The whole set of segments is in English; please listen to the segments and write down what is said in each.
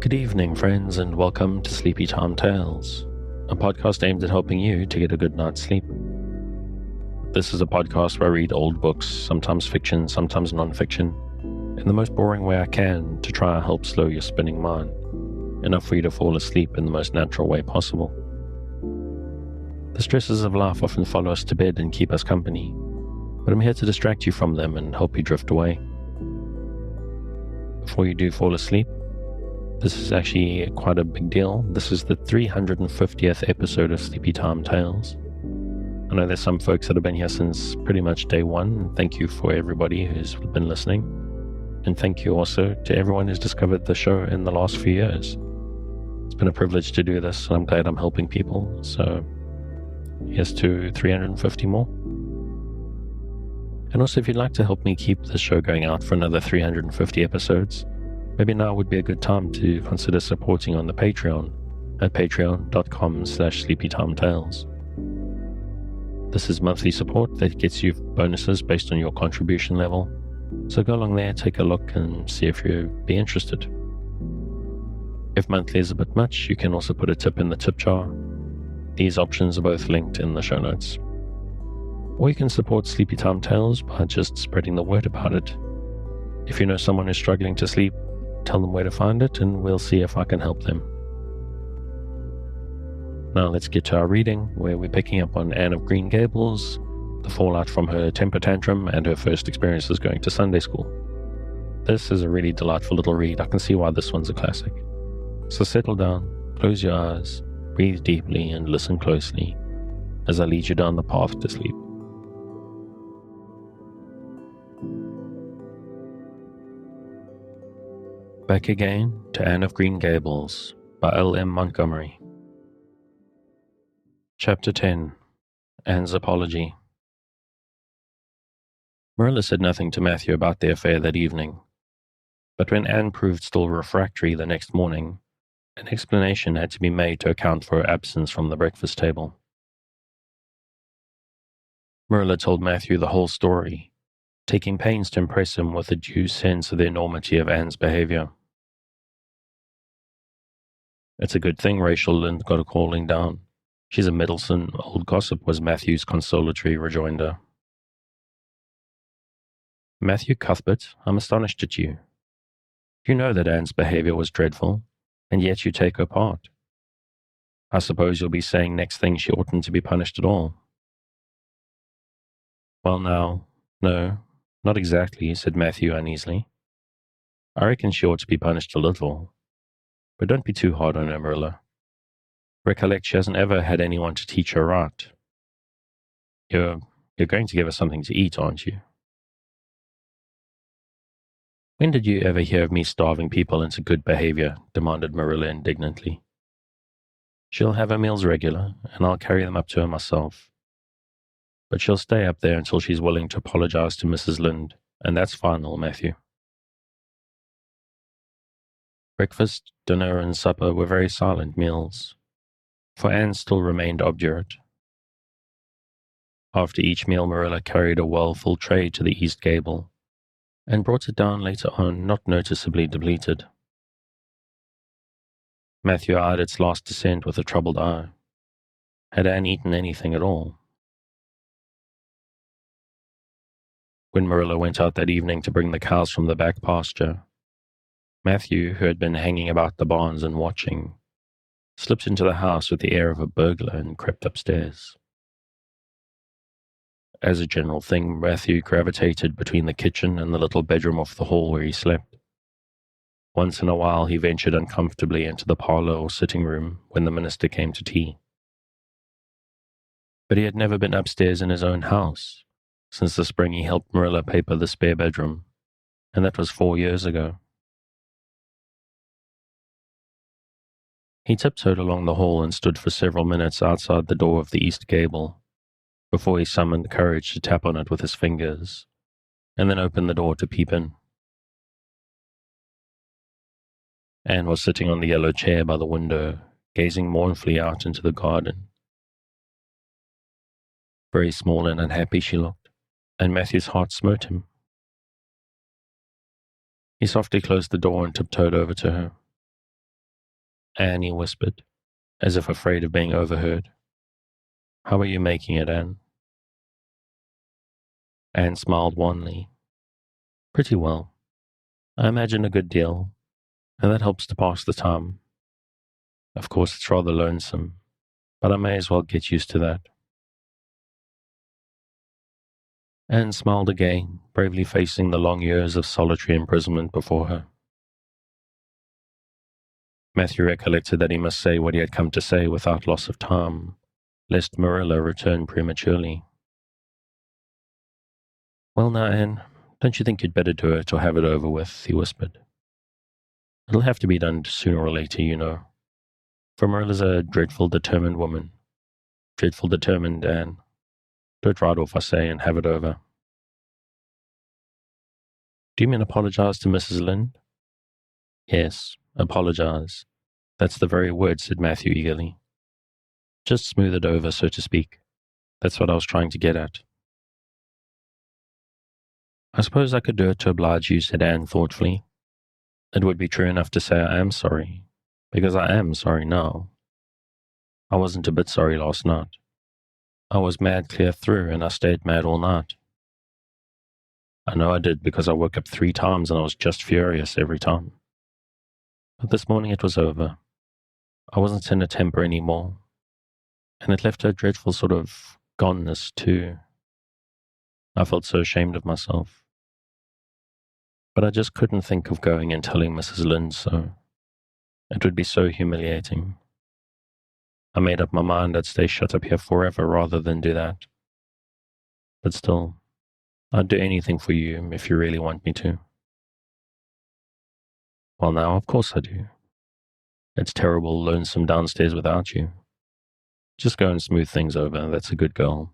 Good evening, friends, and welcome to Sleepy Time Tales, a podcast aimed at helping you to get a good night's sleep. This is a podcast where I read old books, sometimes fiction, sometimes non-fiction, in the most boring way I can to try and help slow your spinning mind, enough for you to fall asleep in the most natural way possible. The stresses of life often follow us to bed and keep us company, but I'm here to distract you from them and help you drift away. Before you do fall asleep, this is actually quite a big deal. This is the 350th episode of Sleepy Time Tales. I know there's some folks that have been here since pretty much day one. Thank you for everybody who's been listening. And thank you also to everyone who's discovered the show in the last few years. It's been a privilege to do this, and I'm glad I'm helping people. So here's to 350 more. And also, if you'd like to help me keep the show going out for another 350 episodes, maybe now would be a good time to consider supporting on the Patreon at patreon.com/sleepytimetales. This is monthly support that gets you bonuses based on your contribution level, so go along there, take a look, and see if you'd be interested. If monthly is a bit much, you can also put a tip in the tip jar. These options are both linked in the show notes. Or you can support Sleepy Time Tales by just spreading the word about it. If you know someone who's struggling to sleep, tell them where to find it, and we'll see if I can help them. Now let's get to our reading, where we're picking up on Anne of Green Gables, the fallout from her temper tantrum, and her first experiences going to Sunday school. This is a really delightful little read. I can see why this one's a classic. So settle down, close your eyes, breathe deeply, and listen closely as I lead you down the path to sleep. Back again to Anne of Green Gables by Elle Montgomery. Chapter 10. Anne's Apology. Marilla said nothing to Matthew about their affair that evening, but when Anne proved still refractory the next morning, an explanation had to be made to account for her absence from the breakfast table. Marilla told Matthew the whole story, taking pains to impress him with a due sense of the enormity of Anne's behavior. It's a good thing Rachel Lynde got a calling down. She's a meddlesome old gossip, was Matthew's consolatory rejoinder. Matthew Cuthbert, I'm astonished at you. You know that Anne's behavior was dreadful, and yet you take her part. I suppose you'll be saying next thing she oughtn't to be punished at all. Well now, no, not exactly, said Matthew uneasily. I reckon she ought to be punished a little. But don't be too hard on her, Marilla. Recollect, she hasn't ever had anyone to teach her right. You're going to give her something to eat, aren't you? When did you ever hear of me starving people into good behavior? Demanded Marilla indignantly. She'll have her meals regular, and I'll carry them up to her myself. But she'll stay up there until she's willing to apologize to Mrs. Lynde, and that's final, Matthew. Breakfast, dinner, and supper were very silent meals, for Anne still remained obdurate. After each meal, Marilla carried a well-full tray to the east gable, and brought it down later on, not noticeably depleted. Matthew eyed its last descent with a troubled eye. Had Anne eaten anything at all? When Marilla went out that evening to bring the cows from the back pasture, Matthew, who had been hanging about the barns and watching, slipped into the house with the air of a burglar and crept upstairs. As a general thing, Matthew gravitated between the kitchen and the little bedroom off the hall where he slept. Once in a while he ventured uncomfortably into the parlor or sitting room when the minister came to tea. But he had never been upstairs in his own house since the spring he helped Marilla paper the spare bedroom, and that was 4 years ago. He tiptoed along the hall and stood for several minutes outside the door of the east gable, before he summoned courage to tap on it with his fingers, and then opened the door to peep in. Anne was sitting on the yellow chair by the window, gazing mournfully out into the garden. Very small and unhappy she looked, and Matthew's heart smote him. He softly closed the door and tiptoed over to her. Annie whispered, as if afraid of being overheard. How are you making it, Anne? Anne smiled wanly. Pretty well. I imagine a good deal, and that helps to pass the time. Of course, it's rather lonesome, but I may as well get used to that. Anne smiled again, bravely facing the long years of solitary imprisonment before her. Matthew recollected that he must say what he had come to say without loss of time, lest Marilla return prematurely. Well now, Anne, don't you think you'd better do it or have it over with, he whispered. It'll have to be done sooner or later, you know. For Marilla's a dreadful determined woman. Dreadful determined, Anne. Do it right off, I say, and have it over. Do you mean apologize to Mrs. Lynde? Yes, apologize. That's the very word, said Matthew eagerly. Just smooth it over, so to speak. That's what I was trying to get at. I suppose I could do it to oblige you, said Anne thoughtfully. It would be true enough to say I am sorry, because I am sorry now. I wasn't a bit sorry last night. I was mad clear through, and I stayed mad all night. I know I did, because I woke up 3 times and I was just furious every time. But this morning it was over. I wasn't in a temper any more, and it left a dreadful sort of goneness too. I felt so ashamed of myself. But I just couldn't think of going and telling Mrs. Lynde so. It would be so humiliating. I made up my mind I'd stay shut up here forever rather than do that. But still, I'd do anything for you if you really want me to. Well now, of course I do. It's terrible lonesome downstairs without you. Just go and smooth things over, that's a good girl.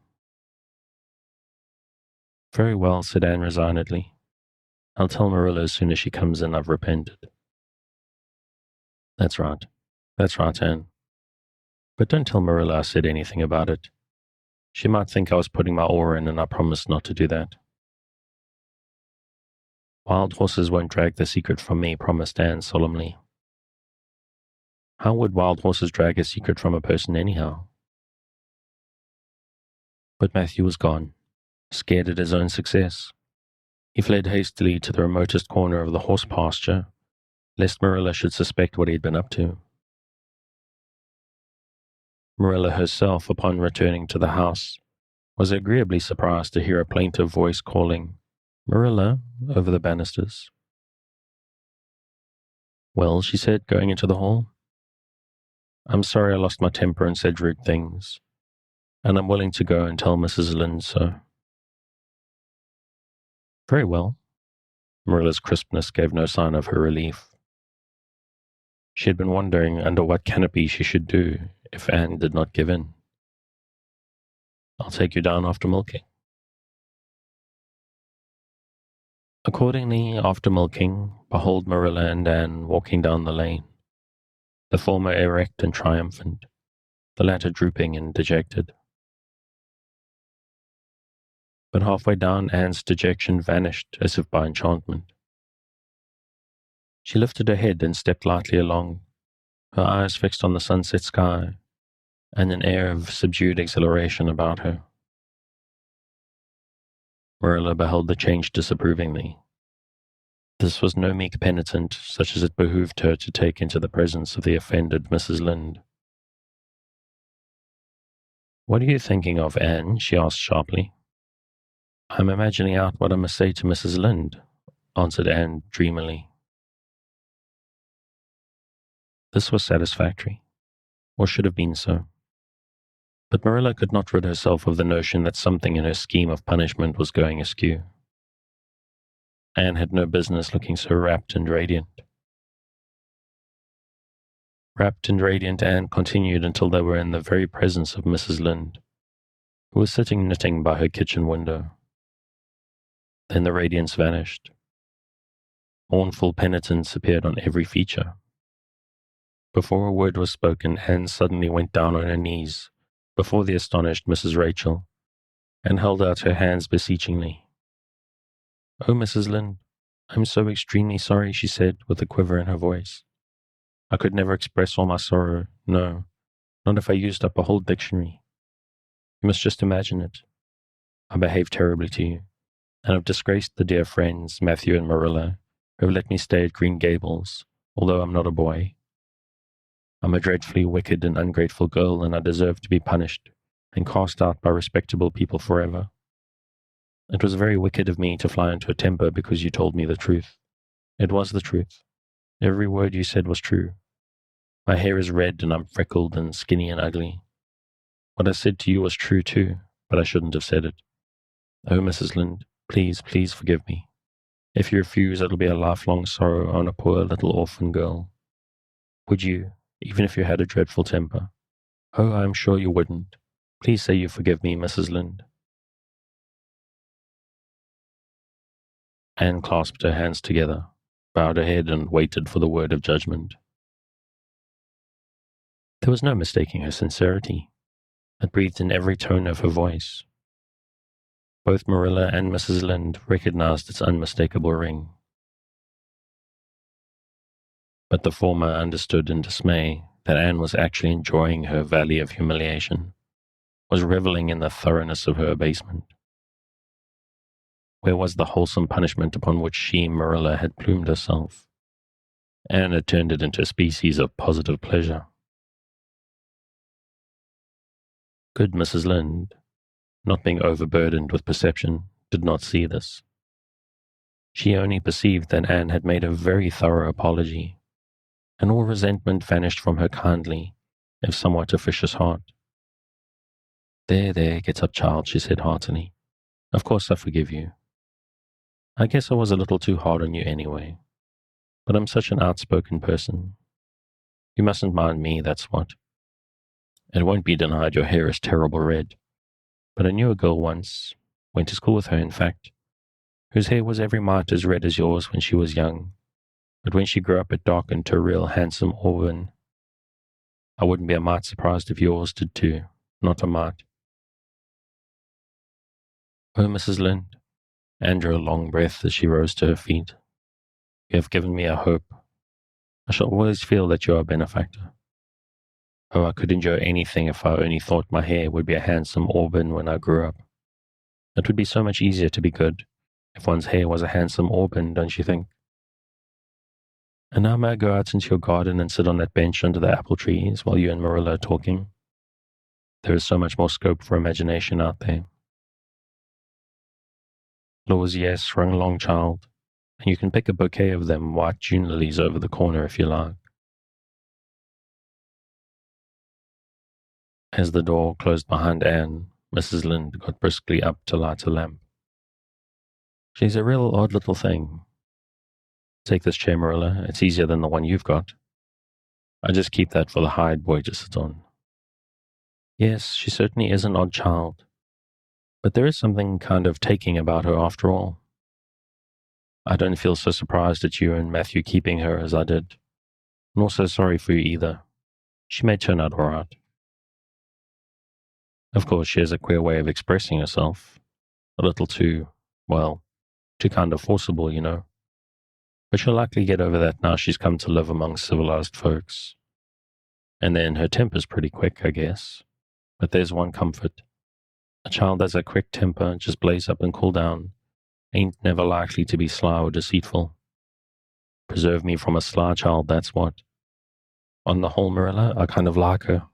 Very well, said Anne resignedly. I'll tell Marilla as soon as she comes in I've repented. That's right, Anne. But don't tell Marilla I said anything about it. She might think I was putting my oar in, and I promised not to do that. Wild horses won't drag the secret from me, promised Anne solemnly. How would wild horses drag a secret from a person anyhow? But Matthew was gone, scared at his own success. He fled hastily to the remotest corner of the horse pasture, lest Marilla should suspect what he had been up to. Marilla herself, upon returning to the house, was agreeably surprised to hear a plaintive voice calling, Marilla, over the banisters. Well, she said, going into the hall. I'm sorry I lost my temper and said rude things, and I'm willing to go and tell Mrs. Lynde so. Very well. Marilla's crispness gave no sign of her relief. She had been wondering under what canopy she should do if Anne did not give in. I'll take you down after milking. Accordingly, after milking, behold Marilla and Anne walking down the lane, the former erect and triumphant, the latter drooping and dejected. But halfway down, Anne's dejection vanished as if by enchantment. She lifted her head and stepped lightly along, her eyes fixed on the sunset sky, and an air of subdued exhilaration about her. Marilla beheld the change disapprovingly. This was no meek penitent, such as it behooved her to take into the presence of the offended Mrs. Lynde. What are you thinking of, Anne? She asked sharply. I'm imagining out what I must say to Mrs. Lynde, answered Anne dreamily. This was satisfactory, or should have been so. But Marilla could not rid herself of the notion that something in her scheme of punishment was going askew. Anne had no business looking so rapt and radiant. Rapt and radiant Anne continued until they were in the very presence of Mrs. Lynde, who was sitting knitting by her kitchen window. Then the radiance vanished. Mournful penitence appeared on every feature. Before a word was spoken, Anne suddenly went down on her knees before the astonished Mrs. Rachel, and held out her hands beseechingly. Oh, Mrs. Lynde, I'm so extremely sorry, she said, with a quiver in her voice. I could never express all my sorrow, no, not if I used up a whole dictionary. You must just imagine it. I behaved terribly to you, and I've disgraced the dear friends, Matthew and Marilla, who have let me stay at Green Gables, although I'm not a boy. I'm a dreadfully wicked and ungrateful girl, and I deserve to be punished and cast out by respectable people forever. It was very wicked of me to fly into a temper because you told me the truth. It was the truth. Every word you said was true. My hair is red and I'm freckled and skinny and ugly. What I said to you was true too, but I shouldn't have said it. Oh, Mrs. Lynde, please, please forgive me. If you refuse, it'll be a lifelong sorrow on a poor little orphan girl. Would you, even if you had a dreadful temper? Oh, I am sure you wouldn't. Please say you forgive me, Mrs. Lynde. Anne clasped her hands together, bowed her head, and waited for the word of judgment. There was no mistaking her sincerity. It breathed in every tone of her voice. Both Marilla and Mrs. Lynde recognized its unmistakable ring. But the former understood in dismay that Anne was actually enjoying her valley of humiliation, was reveling in the thoroughness of her abasement. Where was the wholesome punishment upon which she, Marilla, had plumed herself? Anne had turned it into a species of positive pleasure. Good Mrs. Lynde, not being overburdened with perception, did not see this. She only perceived that Anne had made a very thorough apology, and all resentment vanished from her kindly, if somewhat officious heart. There, get up, child, she said heartily. Of course I forgive you. I guess I was a little too hard on you anyway, but I'm such an outspoken person. You mustn't mind me, that's what. It won't be denied your hair is terrible red, but I knew a girl once, went to school with her in fact, whose hair was every mite as red as yours when she was young, but when she grew up it darkened to a real handsome auburn. I wouldn't be a mite surprised if yours did too, not a mite. Oh, Mrs. Lynde, Anne drew a long breath as she rose to her feet. You have given me a hope. I shall always feel that you are a benefactor. Oh, I could endure anything if I only thought my hair would be a handsome auburn when I grew up. It would be so much easier to be good if one's hair was a handsome auburn, don't you think? And now may I go out into your garden and sit on that bench under the apple trees while you and Marilla are talking? There is so much more scope for imagination out there. Laws, yes, run along, child, and you can pick a bouquet of them white June lilies over the corner if you like. As the door closed behind Anne, Mrs. Lynde got briskly up to light a lamp. She's a real odd little thing. Take this chair, Marilla. It's easier than the one you've got. I just keep that for the hired boy to sit on. Yes, she certainly is an odd child, but there is something kind of taking about her after all. I don't feel so surprised at you and Matthew keeping her as I did, nor so sorry for you either. She may turn out all right. Of course, she has a queer way of expressing herself, a little too, well, too kind of forcible, you know. But she'll likely get over that now she's come to live among civilized folks. And then her temper's pretty quick, I guess. But there's one comfort. A child that's a quick temper, just blaze up and cool down, ain't never likely to be sly or deceitful. Preserve me from a sly child, that's what. On the whole, Marilla, I kind of like her.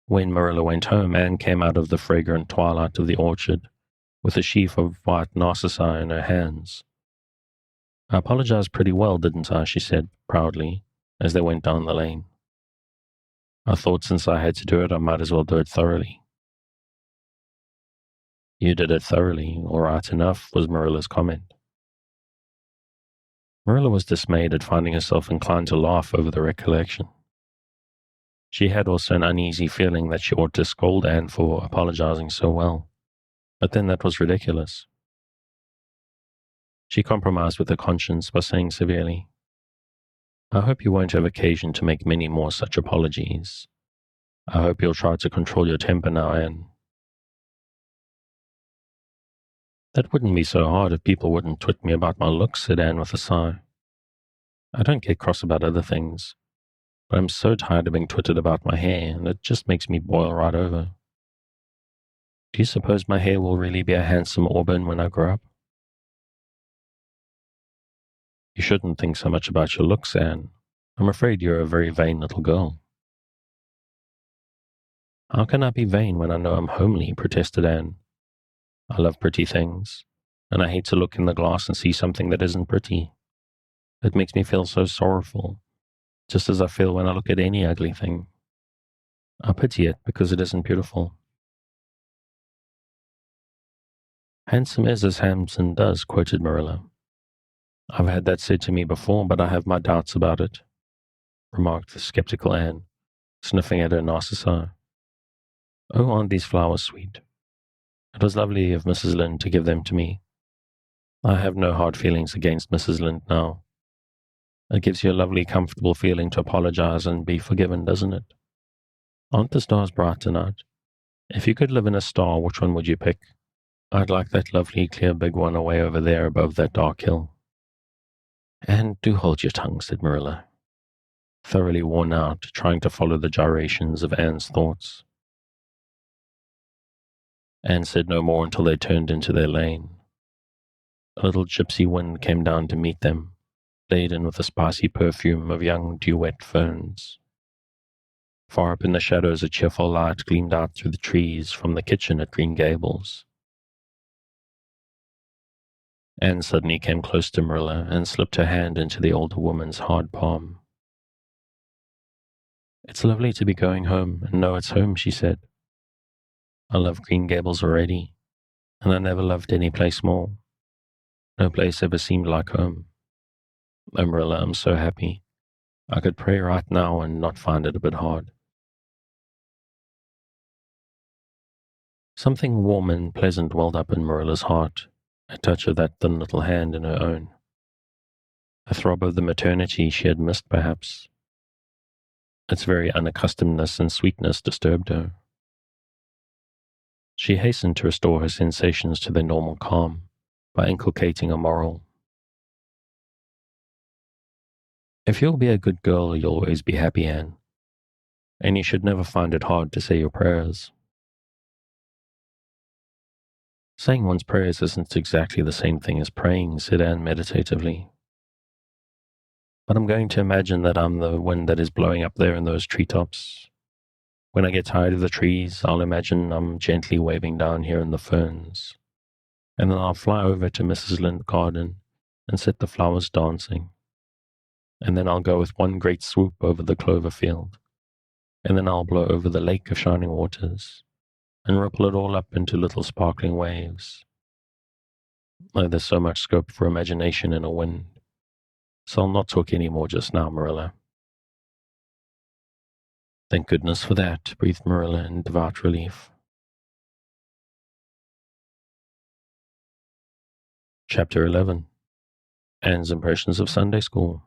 When Marilla went home, Anne came out of the fragrant twilight of the orchard with a sheaf of white narcissi in her hands. I apologized pretty well, didn't I? She said proudly as they went down the lane. I thought since I had to do it, I might as well do it thoroughly. You did it thoroughly, all right enough, was Marilla's comment. Marilla was dismayed at finding herself inclined to laugh over the recollection. She had also an uneasy feeling that she ought to scold Anne for apologizing so well, but then that was ridiculous. She compromised with her conscience by saying severely, I hope you won't have occasion to make many more such apologies. I hope you'll try to control your temper now, Anne. That wouldn't be so hard if people wouldn't twit me about my looks, said Anne with a sigh. I don't get cross about other things, but I'm so tired of being twitted about my hair, and it just makes me boil right over. Do you suppose my hair will really be a handsome auburn when I grow up? You shouldn't think so much about your looks, Anne. I'm afraid you're a very vain little girl. How can I be vain when I know I'm homely? Protested Anne. I love pretty things, and I hate to look in the glass and see something that isn't pretty. It makes me feel so sorrowful, just as I feel when I look at any ugly thing. I pity it because it isn't beautiful. Handsome is as handsome does, quoted Marilla. I've had that said to me before, but I have my doubts about it, remarked the skeptical Anne, sniffing at her narcissi. Oh, aren't these flowers sweet? It was lovely of Mrs. Lynde to give them to me. I have no hard feelings against Mrs. Lynde now. It gives you a lovely, comfortable feeling to apologize and be forgiven, doesn't it? Aren't the stars bright tonight? If you could live in a star, which one would you pick? I'd like that lovely, clear, big one away over there above that dark hill. And do hold your tongue, said Marilla, thoroughly worn out, trying to follow the gyrations of Anne's thoughts. Anne said no more until they turned into their lane. A little gypsy wind came down to meet them, laden with the spicy perfume of young dew-wet ferns. Far up in the shadows, a cheerful light gleamed out through the trees from the kitchen at Green Gables. Anne suddenly came close to Marilla and slipped her hand into the older woman's hard palm. It's lovely to be going home and know it's home, she said. I love Green Gables already, and I never loved any place more. No place ever seemed like home. Oh, Marilla, I'm so happy. I could pray right now and not find it a bit hard. Something warm and pleasant welled up in Marilla's heart, a touch of that thin little hand in her own. A throb of the maternity she had missed, perhaps. Its very unaccustomedness and sweetness disturbed her. She hastened to restore her sensations to their normal calm by inculcating a moral. If you'll be a good girl, you'll always be happy, Anne. And you should never find it hard to say your prayers. Saying one's prayers isn't exactly the same thing as praying, said Anne meditatively. But I'm going to imagine that I'm the wind that is blowing up there in those treetops. When I get tired of the trees, I'll imagine I'm gently waving down here in the ferns. And then I'll fly over to Mrs. Lynde's garden and set the flowers dancing. And then I'll go with one great swoop over the clover field. And then I'll blow over the lake of shining waters and ripple it all up into little sparkling waves. Oh, there's so much scope for imagination in a wind. So I'll not talk any more just now, Marilla. Thank goodness for that, breathed Marilla in devout relief. Chapter 11. Anne's Impressions of Sunday School.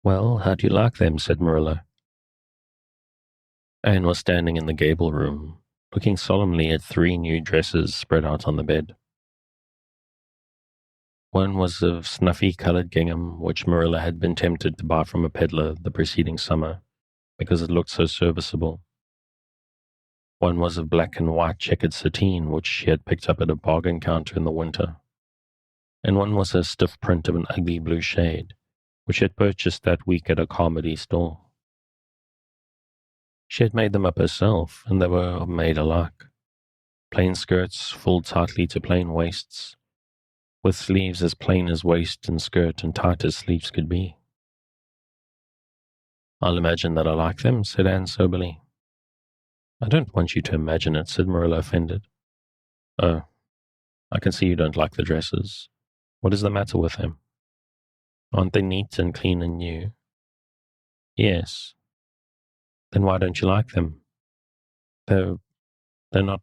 Well, how do you like them? Said Marilla. Anne was standing in the gable room, looking solemnly at 3 new dresses spread out on the bed. One was of snuffy-coloured gingham, which Marilla had been tempted to buy from a peddler the preceding summer, because it looked so serviceable. One was of black and white checkered sateen, which she had picked up at a bargain counter in the winter. And one was a stiff print of an ugly blue shade, which she had purchased that week at a comedy store. She had made them up herself, and they were made alike. Plain skirts fulled tightly to plain waists, with sleeves as plain as waist and skirt and tight as sleeves could be. I'll imagine that I like them, said Anne soberly. I don't want you to imagine it, said Marilla, offended. Oh, I can see you don't like the dresses. What is the matter with them? Aren't they neat and clean and new? Yes. Then why don't you like them? They're not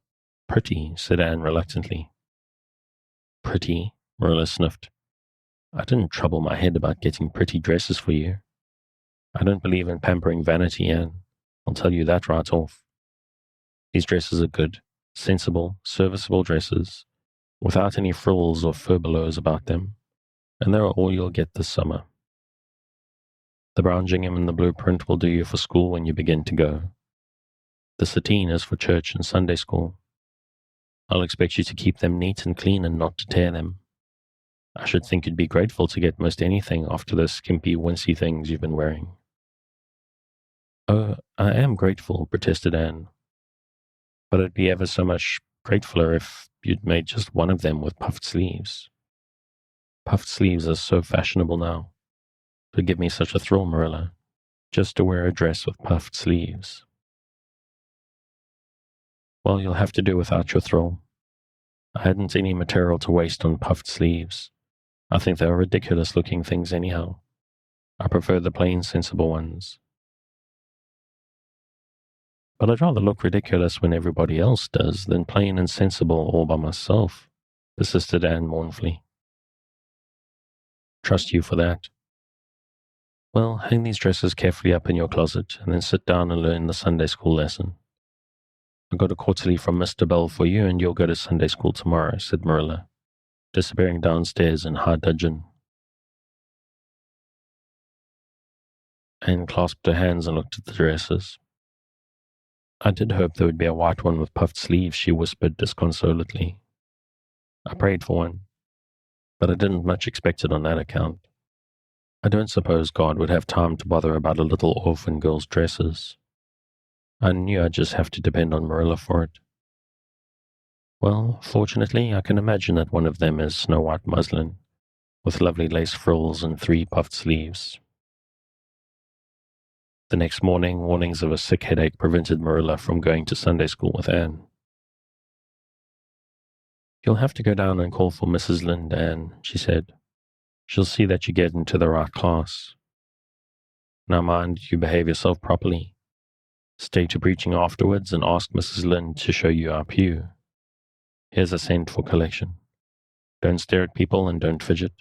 pretty, said Anne reluctantly. Pretty? Marilla sniffed. I didn't trouble my head about getting pretty dresses for you. I don't believe in pampering vanity, Anne. I'll tell you that right off. These dresses are good, sensible, serviceable dresses, without any frills or furbelows about them, and they're all you'll get this summer. The brown gingham and the blue print will do you for school when you begin to go. The sateen is for church and Sunday school. I'll expect you to keep them neat and clean and not to tear them. I should think you'd be grateful to get most anything after those skimpy, wincey things you've been wearing. Oh, I am grateful, protested Anne. But I'd be ever so much gratefuler if you'd made just one of them with puffed sleeves. Puffed sleeves are so fashionable now. It would give me such a thrill, Marilla, just to wear a dress with puffed sleeves. Well, you'll have to do without your thrill. I hadn't any material to waste on puffed sleeves. I think they are ridiculous-looking things anyhow. I prefer the plain, sensible ones. But I'd rather look ridiculous when everybody else does than plain and sensible all by myself, persisted Anne mournfully. Trust you for that. Well, hang these dresses carefully up in your closet, and then sit down and learn the Sunday school lesson. I got a quarterly from Mr. Bell for you, and you'll go to Sunday school tomorrow, said Marilla, disappearing downstairs in high dudgeon. Anne clasped her hands and looked at the dresses. I did hope there would be a white one with puffed sleeves, she whispered disconsolately. I prayed for one, but I didn't much expect it on that account. I don't suppose God would have time to bother about a little orphan girl's dresses. I knew I'd just have to depend on Marilla for it. Well, fortunately, I can imagine that one of them is snow-white muslin, with lovely lace frills and 3 puffed sleeves. The next morning, warnings of a sick headache prevented Marilla from going to Sunday school with Anne. You'll have to go down and call for Mrs. Lynde, Anne, she said. She'll see that you get into the right class. Now mind you behave yourself properly. Stay to preaching afterwards and ask Mrs. Lynde to show you our pew. Here's a cent for collection. Don't stare at people and don't fidget.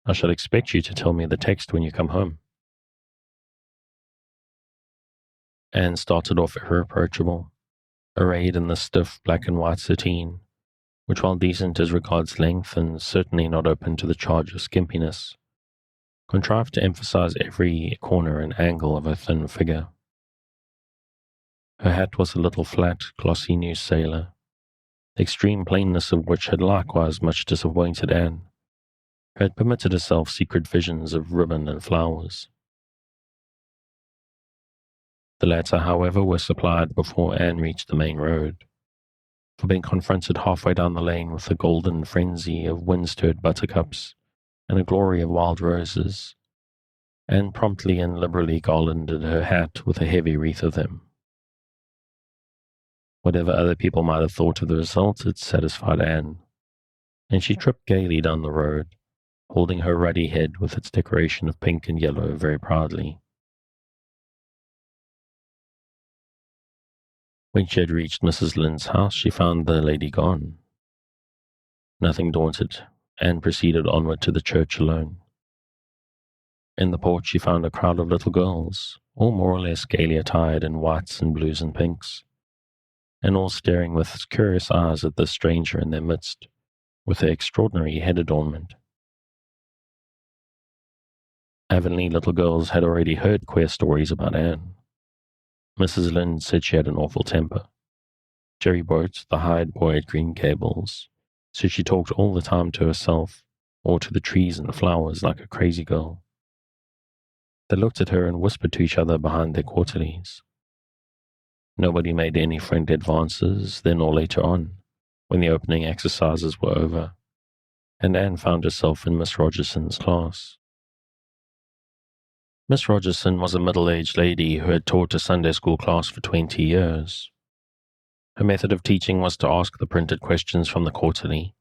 I shall expect you to tell me the text when you come home. Anne started off irreproachable, arrayed in the stiff black and white sateen, which, while decent as regards length and certainly not open to the charge of skimpiness, contrived to emphasize every corner and angle of her thin figure. Her hat was a little flat, glossy new sailor, the extreme plainness of which had likewise much disappointed Anne, who had permitted herself secret visions of ribbon and flowers. The latter, however, were supplied before Anne reached the main road, for being confronted halfway down the lane with a golden frenzy of wind-stirred buttercups and a glory of wild roses, Anne promptly and liberally garlanded her hat with a heavy wreath of them. Whatever other people might have thought of the result, it satisfied Anne, and she tripped gaily down the road, holding her ruddy head with its decoration of pink and yellow very proudly. When she had reached Mrs. Lynde's house, she found the lady gone. Nothing daunted, Anne proceeded onward to the church alone. In the porch she found a crowd of little girls, all more or less gaily attired in whites and blues and pinks, and all staring with curious eyes at the stranger in their midst, with their extraordinary head adornment. Avonlea little girls had already heard queer stories about Anne. Mrs. Lynde said she had an awful temper. Jerry Boat, the hired boy at Green Gables, said she talked all the time to herself, or to the trees and the flowers like a crazy girl. They looked at her and whispered to each other behind their quarterlies. Nobody made any friendly advances then or later on, when the opening exercises were over, and Anne found herself in Miss Rogerson's class. Miss Rogerson was a middle-aged lady who had taught a Sunday school class for 20 years. Her method of teaching was to ask the printed questions from the quarterly,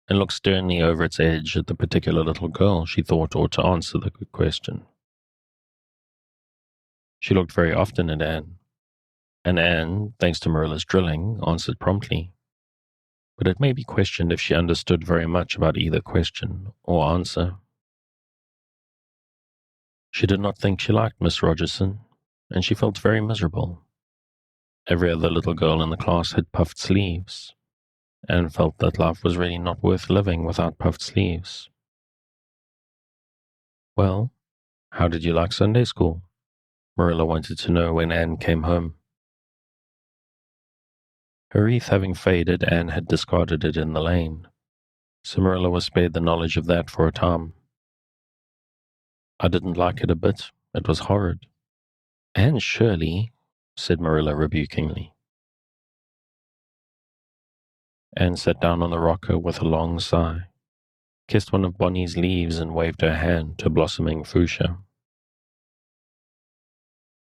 and look sternly over its edge at the particular little girl she thought ought to answer the good question. She looked very often at Anne, and Anne, thanks to Marilla's drilling, answered promptly, but it may be questioned if she understood very much about either question or answer. She did not think she liked Miss Rogerson, and she felt very miserable. Every other little girl in the class had puffed sleeves, and felt that life was really not worth living without puffed sleeves. Well, how did you like Sunday school? Marilla wanted to know when Anne came home. Her wreath having faded, Anne had discarded it in the lane, so Marilla was spared the knowledge of that for a time. I didn't like it a bit. It was horrid. Anne Shirley, said Marilla rebukingly. Anne sat down on the rocker with a long sigh, kissed one of Bonnie's leaves and waved her hand to blossoming fuchsia.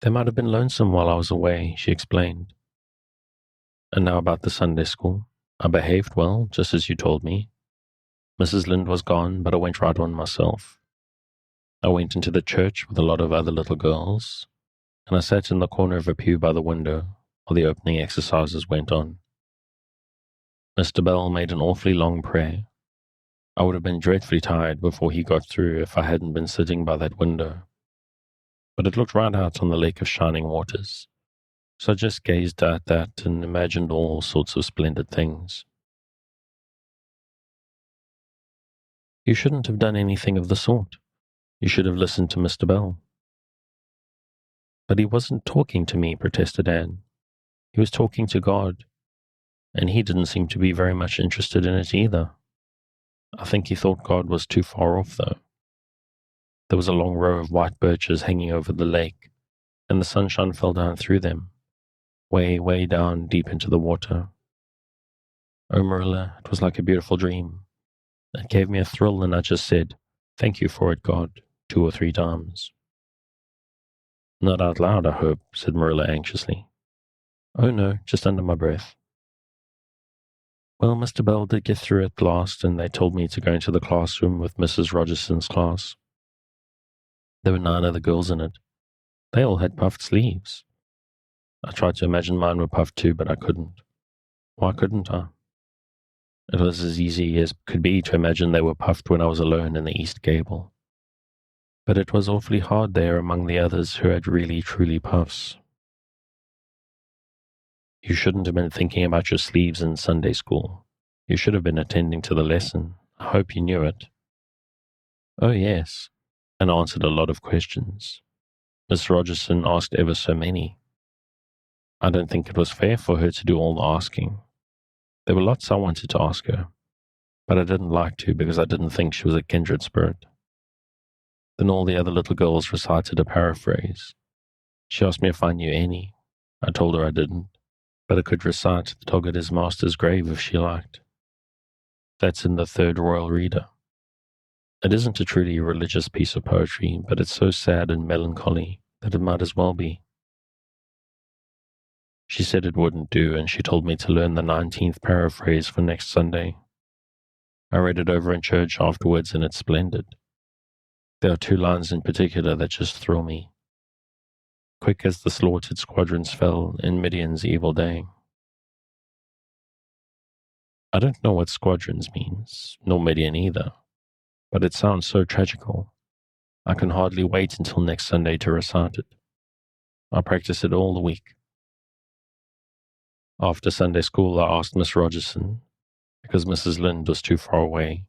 They might have been lonesome while I was away, she explained. And now about the Sunday school. I behaved well, just as you told me. Mrs. Lynde was gone, but I went right on myself. I went into the church with a lot of other little girls, and I sat in the corner of a pew by the window while the opening exercises went on. Mr. Bell made an awfully long prayer. I would have been dreadfully tired before he got through if I hadn't been sitting by that window. But it looked right out on the lake of shining waters, so I just gazed at that and imagined all sorts of splendid things. You shouldn't have done anything of the sort. You should have listened to Mr. Bell. But he wasn't talking to me, protested Anne. He was talking to God, and he didn't seem to be very much interested in it either. I think he thought God was too far off, though. There was a long row of white birches hanging over the lake, and the sunshine fell down through them, way, way down deep into the water. Oh, Marilla, it was like a beautiful dream. It gave me a thrill, and I just said, "Thank you for it, God," 2 or 3 times. Not out loud, I hope, said Marilla anxiously. Oh no, just under my breath. Well, Mr. Bell did get through at last, and they told me to go into the classroom with Mrs. Rogerson's class. There were 9 other girls in it. They all had puffed sleeves. I tried to imagine mine were puffed too, but I couldn't. Why couldn't I? It was as easy as could be to imagine they were puffed when I was alone in the east gable. But it was awfully hard there among the others who had really, truly puffs. You shouldn't have been thinking about your sleeves in Sunday school. You should have been attending to the lesson. I hope you knew it. Oh, yes, and answered a lot of questions. Miss Rogerson asked ever so many. I don't think it was fair for her to do all the asking. There were lots I wanted to ask her, but I didn't like to because I didn't think she was a kindred spirit. Then all the other little girls recited a paraphrase. She asked me if I knew any. I told her I didn't, but I could recite the dog at his master's grave if she liked. That's in the Third Royal Reader. It isn't a truly religious piece of poetry, but it's so sad and melancholy that it might as well be. She said it wouldn't do, and she told me to learn the 19th paraphrase for next Sunday. I read it over in church afterwards, and it's splendid. There are 2 lines in particular that just thrill me. Quick as the slaughtered squadrons fell in Midian's evil day. I don't know what squadrons means, nor Midian either, but it sounds so tragical. I can hardly wait until next Sunday to recite it. I'll practice it all the week. After Sunday school, I asked Miss Rogerson, because Mrs. Lynde was too far away,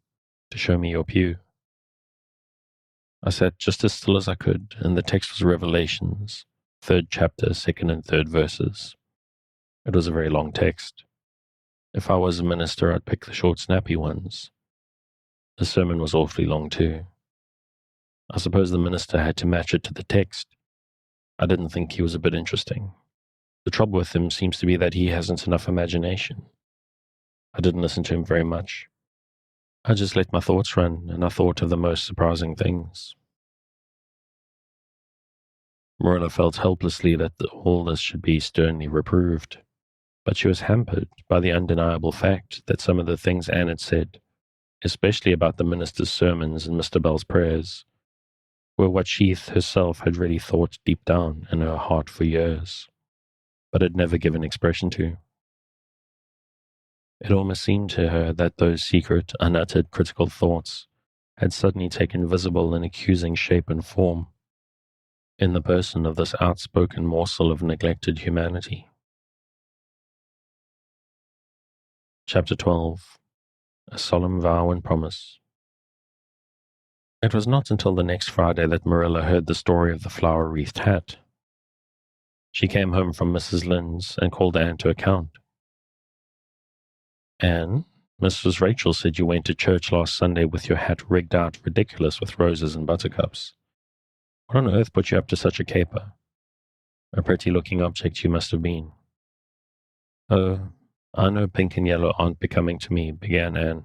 to show me your pew. I sat just as still as I could, and the text was Revelations, 3rd chapter, 2nd and 3rd verses. It was a very long text. If I was a minister, I'd pick the short, snappy ones. The sermon was awfully long, too. I suppose the minister had to match it to the text. I didn't think he was a bit interesting. The trouble with him seems to be that he hasn't enough imagination. I didn't listen to him very much. I just let my thoughts run, and I thought of the most surprising things. Marilla felt helplessly that all this should be sternly reproved, but she was hampered by the undeniable fact that some of the things Anne had said, especially about the minister's sermons and Mr. Bell's prayers, were what she herself had really thought deep down in her heart for years, but had never given expression to. It almost seemed to her that those secret, unuttered critical thoughts had suddenly taken visible and accusing shape and form in the person of this outspoken morsel of neglected humanity. Chapter 12. A Solemn Vow and Promise. It was not until the next Friday that Marilla heard the story of the flower-wreathed hat. She came home from Mrs. Lynde's and called Anne to account. Anne, Mrs. Rachel said you went to church last Sunday with your hat rigged out ridiculous with roses and buttercups. What on earth put you up to such a caper? A pretty-looking object you must have been. Oh, I know pink and yellow aren't becoming to me, began Anne.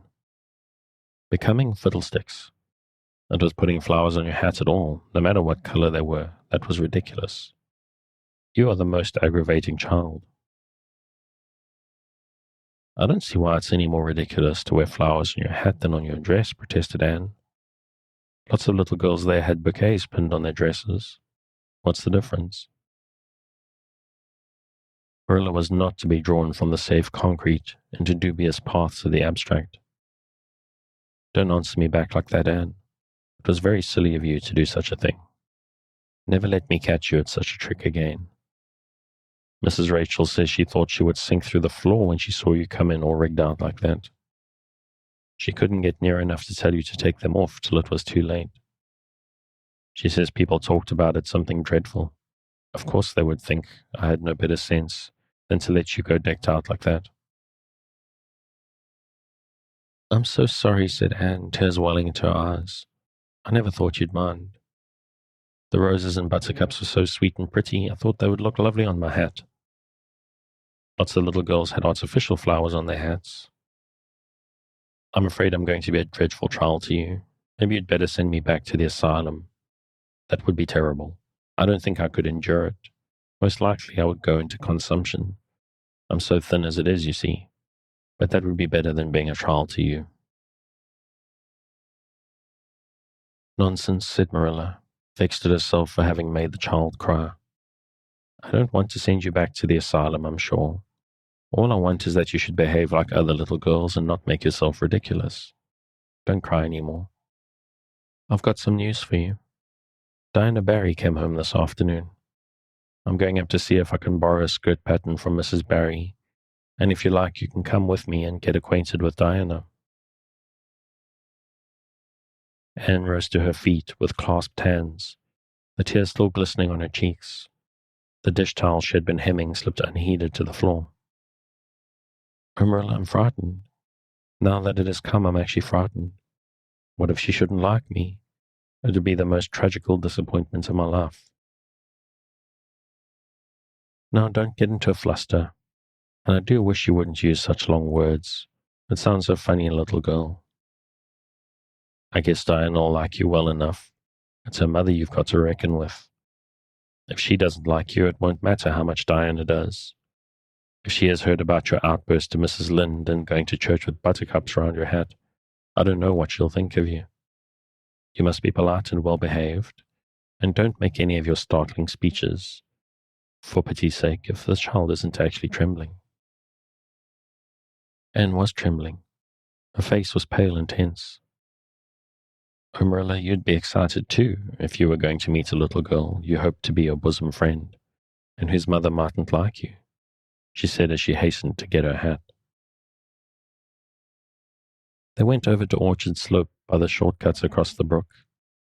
Becoming fiddlesticks. It was putting flowers on your hat at all, no matter what color they were. That was ridiculous. You are the most aggravating child. I don't see why it's any more ridiculous to wear flowers on your hat than on your dress, protested Anne. Lots of little girls there had bouquets pinned on their dresses. What's the difference? Marilla was not to be drawn from the safe concrete into dubious paths of the abstract. Don't answer me back like that, Anne. It was very silly of you to do such a thing. Never let me catch you at such a trick again. Mrs. Rachel says she thought she would sink through the floor when she saw you come in all rigged out like that. She couldn't get near enough to tell you to take them off till it was too late. She says people talked about it something dreadful. Of course they would think I had no better sense than to let you go decked out like that. I'm so sorry, said Anne, tears welling into her eyes. I never thought you'd mind. The roses and buttercups were so sweet and pretty, I thought they would look lovely on my hat. Lots of little girls had artificial flowers on their hats. I'm afraid I'm going to be a dreadful trial to you. Maybe you'd better send me back to the asylum. That would be terrible. I don't think I could endure it. Most likely I would go into consumption. I'm so thin as it is, you see. But that would be better than being a trial to you. Nonsense, said Marilla, vexed at herself for having made the child cry. I don't want to send you back to the asylum, I'm sure. All I want is that you should behave like other little girls and not make yourself ridiculous. Don't cry any more. I've got some news for you. Diana Barry came home this afternoon. I'm going up to see if I can borrow a skirt pattern from Mrs. Barry, and if you like, you can come with me and get acquainted with Diana. Anne rose to her feet with clasped hands, the tears still glistening on her cheeks. The dish towel she had been hemming slipped unheeded to the floor. Oh, Marilla, I'm frightened. Now that it has come, I'm actually frightened. What if she shouldn't like me? It would be the most tragical disappointment of my life. Now, don't get into a fluster, and I do wish you wouldn't use such long words. It sounds so funny, little girl. I guess Diana will like you well enough. It's her mother you've got to reckon with. If she doesn't like you, it won't matter how much Diana does. If she has heard about your outburst to Mrs. Lynde and going to church with buttercups round your hat, I don't know what she'll think of you. You must be polite and well-behaved, and don't make any of your startling speeches. For pity's sake, if the child isn't actually trembling. Anne was trembling. Her face was pale and tense. Oh, Marilla, you'd be excited too if you were going to meet a little girl you hoped to be your bosom friend, and whose mother mightn't like you, she said as she hastened to get her hat. They went over to Orchard Slope by the shortcuts across the brook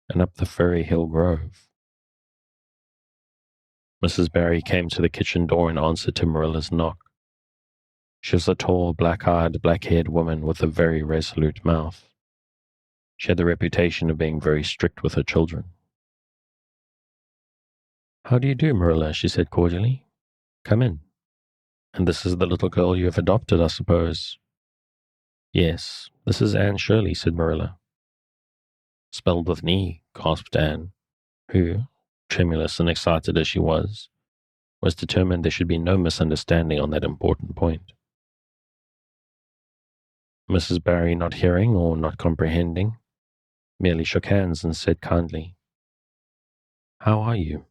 and up the Furry Hill Grove. Mrs. Barry came to the kitchen door in answer to Marilla's knock. She was a tall, black-eyed, black-haired woman with a very resolute mouth. She had the reputation of being very strict with her children. How do you do, Marilla? She said cordially. Come in. And this is the little girl you have adopted, I suppose. Yes, this is Anne Shirley, said Marilla. Spelled with an E, gasped Anne, who, tremulous and excited as she was determined there should be no misunderstanding on that important point. Mrs. Barry, not hearing or not comprehending, merely shook hands and said kindly, How are you?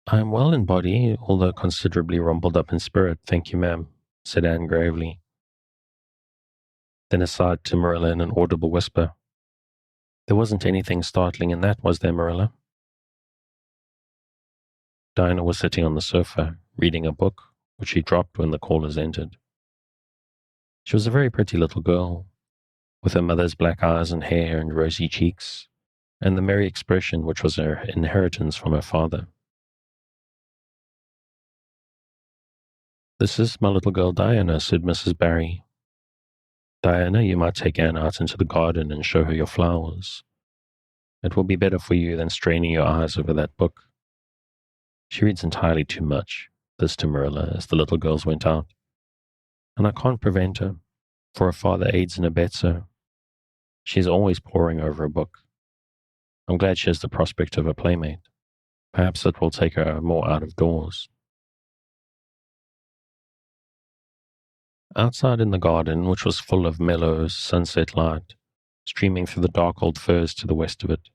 I am well in body, although considerably rumpled up in spirit, thank you, ma'am, said Anne gravely. Then aside to Marilla in an audible whisper, There wasn't anything startling in that, was there, Marilla? Diana was sitting on the sofa, reading a book, which she dropped when the callers entered. She was a very pretty little girl, with her mother's black eyes and hair and rosy cheeks, and the merry expression which was her inheritance from her father. "This is my little girl Diana," said Mrs. Barry. "Diana, you might take Anne out into the garden and show her your flowers. It will be better for you than straining your eyes over that book. She reads entirely too much," this to Marilla as the little girls went out. "And I can't prevent her, for her father aids and abets her. She is always poring over a book. I'm glad she has the prospect of a playmate. Perhaps it will take her more out of doors." Outside in the garden, which was full of mellow sunset light, streaming through the dark old firs to the west of it,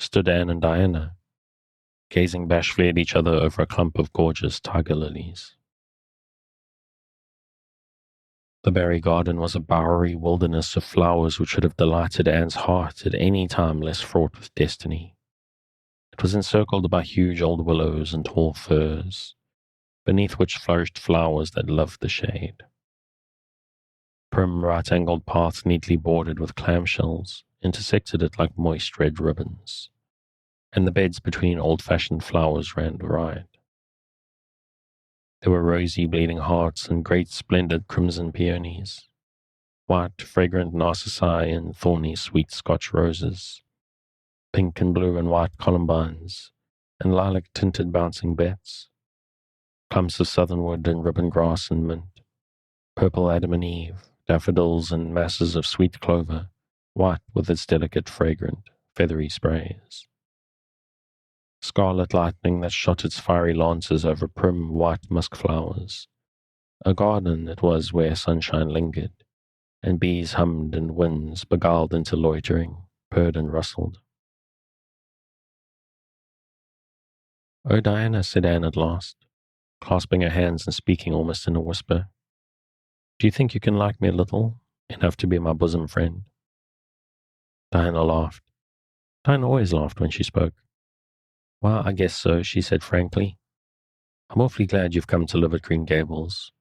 stood Anne and Diana, gazing bashfully at each other over a clump of gorgeous tiger lilies. The Barry garden was a bowery wilderness of flowers which would have delighted Anne's heart at any time less fraught with destiny. It was encircled by huge old willows and tall firs, beneath which flourished flowers that loved the shade. Prim, right-angled paths neatly bordered with clamshells intersected it like moist red ribbons, and the beds between old-fashioned flowers ran wide. There were rosy bleeding hearts and great splendid crimson peonies, white fragrant narcissi and thorny sweet Scotch roses, pink and blue and white columbines, and lilac-tinted bouncing bets, clumps of southernwood and ribbon grass and mint, purple Adam and Eve, daffodils and masses of sweet clover, white with its delicate, fragrant, feathery sprays. Scarlet lightning that shot its fiery lances over prim white musk flowers. A garden it was where sunshine lingered, and bees hummed and winds, beguiled into loitering, purred and rustled. "Oh, Diana," said Anne at last, clasping her hands and speaking almost in a whisper. "Do you think you can like me a little, enough to be my bosom friend?" Diana laughed. Diana always laughed when she spoke. "Well, I guess so," she said frankly. "I'm awfully glad you've come to live at Green Gables.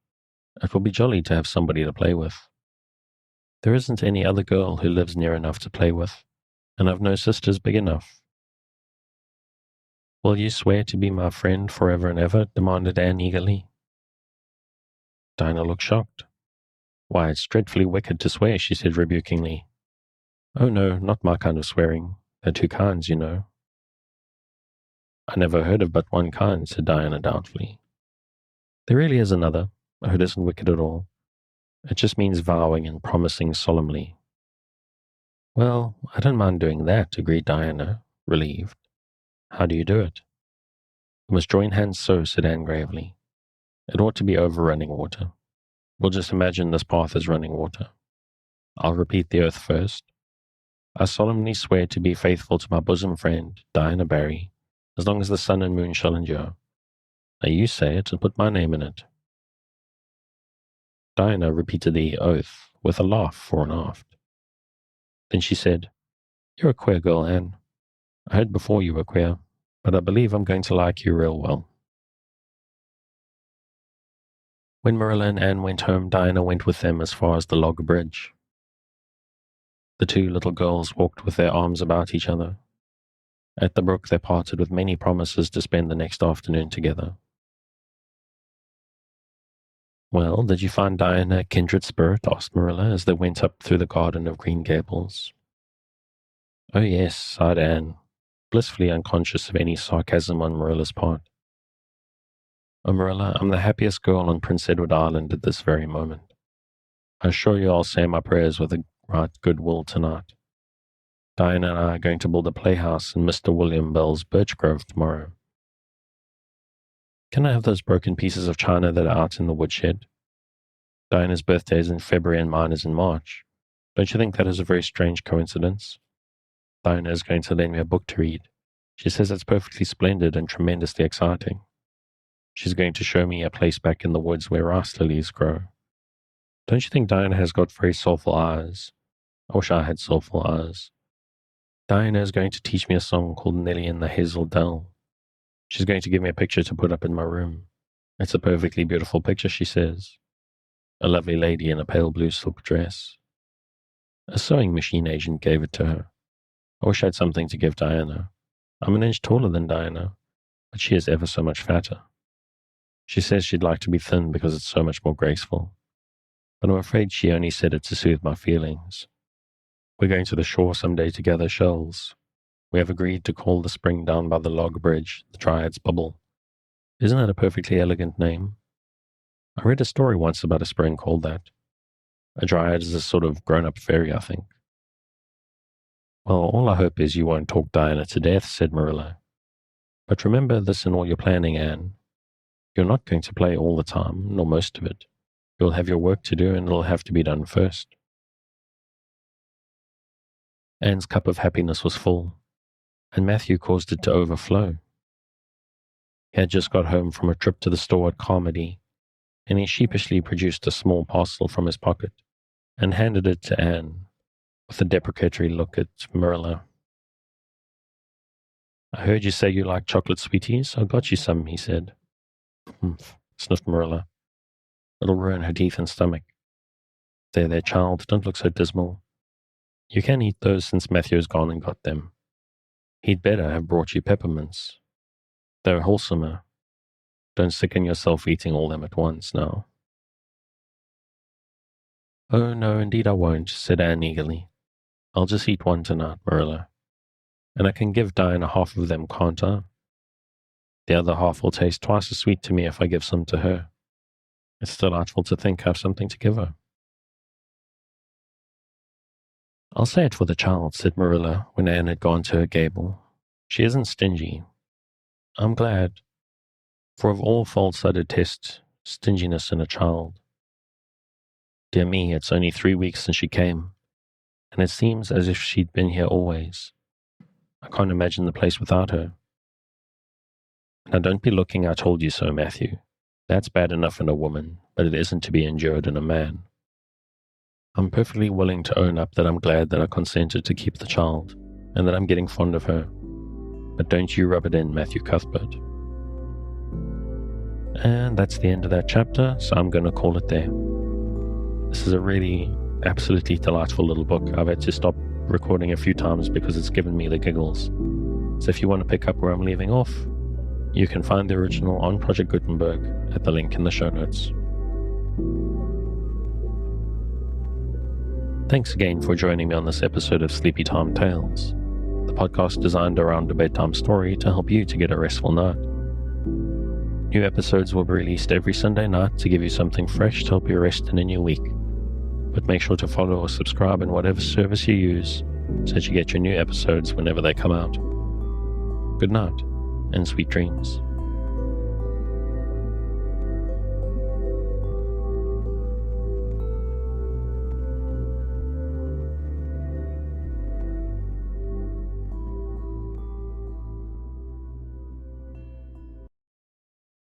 It will be jolly to have somebody to play with. There isn't any other girl who lives near enough to play with, and I've no sisters big enough." "Will you swear to be my friend forever and ever?" demanded Anne eagerly. Diana looked shocked. "Why, it's dreadfully wicked to swear," she said rebukingly. "Oh no, not my kind of swearing. There are two kinds, you know." "I never heard of but one kind," said Diana doubtfully. "There really is another. Oh, it isn't wicked at all. It just means vowing and promising solemnly." "Well, I don't mind doing that," agreed Diana, relieved. "How do you do it?" "We must join hands so," said Anne gravely. "It ought to be over running water. We'll just imagine this path is running water. I'll repeat the oath first. I solemnly swear to be faithful to my bosom friend, Diana Barry, as long as the sun and moon shall endure. Now you say it and put my name in it." Diana repeated the oath with a laugh fore and aft. Then she said, "You're a queer girl, Anne. I heard before you were queer, but I believe I'm going to like you real well." When Marilla and Anne went home, Diana went with them as far as the log bridge. The two little girls walked with their arms about each other. At the brook they parted with many promises to spend the next afternoon together. "Well, did you find Diana a kindred spirit?" asked Marilla as they went up through the garden of Green Gables. "Oh yes," sighed Anne, blissfully unconscious of any sarcasm on Marilla's part. "Oh, Marilla, I'm the happiest girl on Prince Edward Island at this very moment. I assure you I'll say my prayers with a right good will tonight. Diana and I are going to build a playhouse in Mr. William Bell's birch grove tomorrow. Can I have those broken pieces of china that are out in the woodshed? Diana's birthday is in February and mine is in March. Don't you think that is a very strange coincidence? Diana is going to lend me a book to read. She says it's perfectly splendid and tremendously exciting. She's going to show me a place back in the woods where rice lilies grow. Don't you think Diana has got very soulful eyes? I wish I had soulful eyes. Diana is going to teach me a song called Nellie in the Hazel Dell. She's going to give me a picture to put up in my room. It's a perfectly beautiful picture, she says. A lovely lady in a pale blue silk dress. A sewing machine agent gave it to her. I wish I had something to give Diana. I'm an inch taller than Diana, but she is ever so much fatter. She says she'd like to be thin because it's so much more graceful, but I'm afraid she only said it to soothe my feelings. We're going to the shore someday to gather shells. We have agreed to call the spring down by the log bridge the Dryad's Bubble. Isn't that a perfectly elegant name? I read a story once about a spring called that. A dryad is a sort of grown-up fairy, I think. Well, all I hope is you won't talk Diana to death, said Marilla. But remember this in all your planning, Anne. You're not going to play all the time, nor most of it. You'll have your work to do, and it'll have to be done first. Anne's cup of happiness was full, and Matthew caused it to overflow. He had just got home from a trip to the store at Carmody, and he sheepishly produced a small parcel from his pocket and handed it to Anne, with a deprecatory look at Marilla. I heard you say you like chocolate sweeties. I got you some, he said. Humph, sniffed Marilla. It'll ruin her teeth and stomach. There, child, don't look so dismal. You can eat those since Matthew has gone and got them. He'd better have brought you peppermints. They're wholesomer. Don't sicken yourself eating all them at once now. Oh, no, indeed I won't, said Anne eagerly. I'll just eat one tonight, Marilla. And I can give Diana half of them, can't I? The other half will taste twice as sweet to me if I give some to her. It's delightful to think I have something to give her. I'll say it for the child, said Marilla when Anne had gone to her gable. She isn't stingy. I'm glad, for of all faults I detest stinginess in a child. Dear me, it's only 3 weeks since she came, and it seems as if she'd been here always. I can't imagine the place without her. Now don't be looking I told you so, Matthew. That's bad enough in a woman, but it isn't to be endured in a man. I'm perfectly willing to own up that I'm glad that I consented to keep the child, and that I'm getting fond of her. But don't you rub it in, Matthew Cuthbert. And that's the end of that chapter, so I'm going to call it there. This is a really absolutely delightful little book. I've had to stop recording a few times because it's given me the giggles. So if you want to pick up where I'm leaving off, you can find the original on Project Gutenberg at the link in the show notes. Thanks again for joining me on this episode of Sleepy Time Tales, the podcast designed around a bedtime story to help you to get a restful night. New episodes will be released every Sunday night to give you something fresh to help you rest in a new week. But make sure to follow or subscribe in whatever service you use so that you get your new episodes whenever they come out. Good night, and sweet dreams.